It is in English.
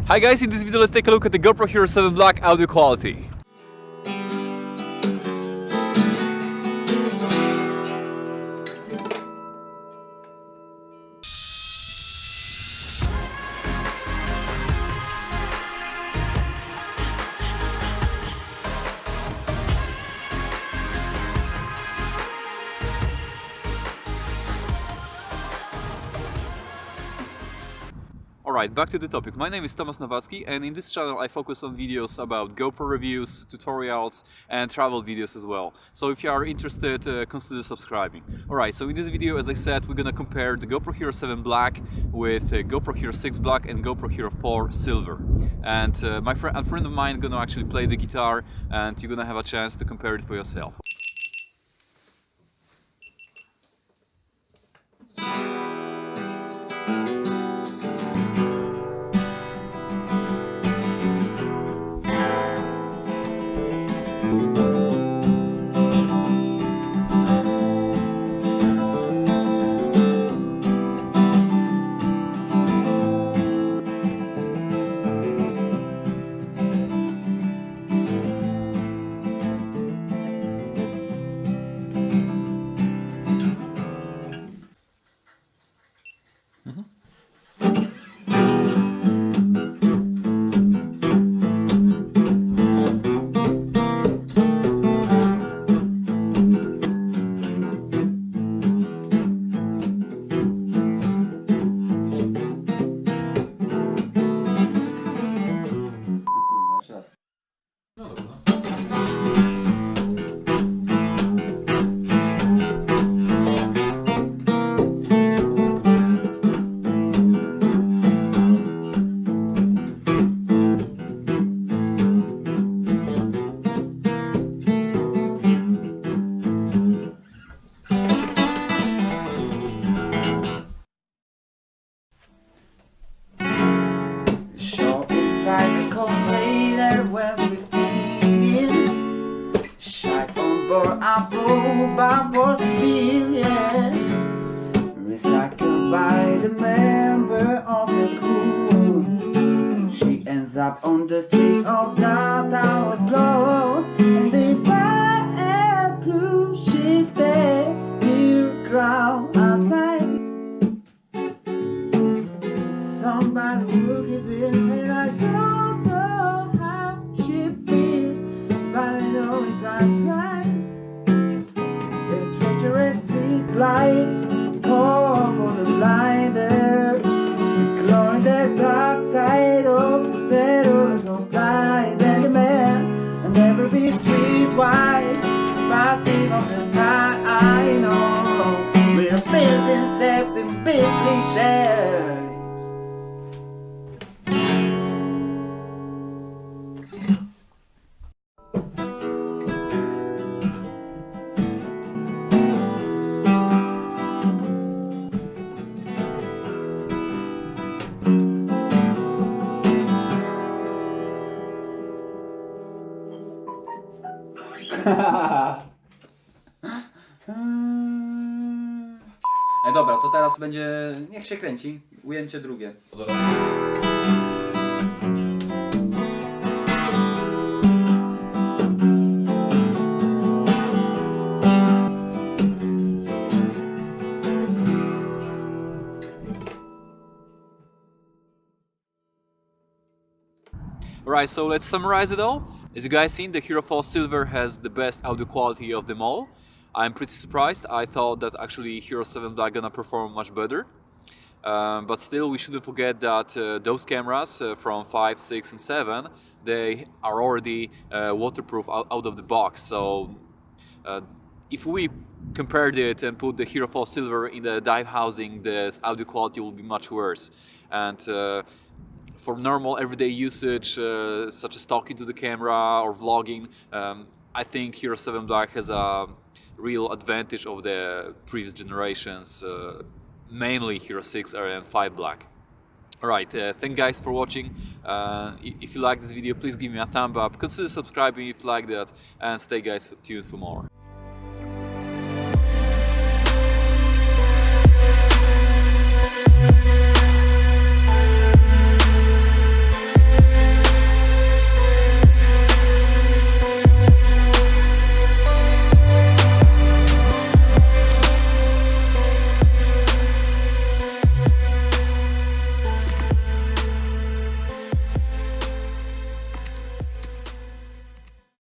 Hi guys, in this video let's take a look at the GoPro Hero 7 Black audio quality. Alright, back to the topic. My name is Tomasz Nowacki, and in this channel I focus on videos about GoPro reviews, tutorials and travel videos as well. So if you are interested, consider subscribing. Alright, so in this video, as I said, we're gonna compare the GoPro Hero 7 Black with GoPro Hero 6 Black and GoPro Hero 4 Silver. And a friend of mine gonna actually play the guitar, and you're gonna have a chance to compare it for yourself. Recycled by the member of the crew. She ends up on the street of downtown Oslo, and if I am blue, she stay near the ground at night. Somebody will give in, and I don't know how she feels, but I know it's alright. The treacherous street lights call for the blinder, ignoring the dark side of the doors of lies, and the man and never be streetwise, passing on the time. I know we're filled himself in beastly shares. Dobra, to teraz będzie... niech się kręci. Ujęcie drugie. Alright, so let's summarize it all. As you guys seen, the Hero 4 Silver has the best audio quality of them all. I'm pretty surprised. I thought that actually Hero 7 Black gonna perform much better. But still, we shouldn't forget that those cameras from 5, 6 and 7, they are already waterproof out of the box. So if we compared it and put the Hero 4 Silver in the dive housing, the audio quality will be much worse. And for normal everyday usage, such as talking to the camera or vlogging, I think Hero 7 Black has a real advantage of the previous generations, mainly Hero 6 and 5 Black. Alright, thank you guys for watching. If you like this video, please give me a thumb up, consider subscribing if you like that, and stay guys tuned for more.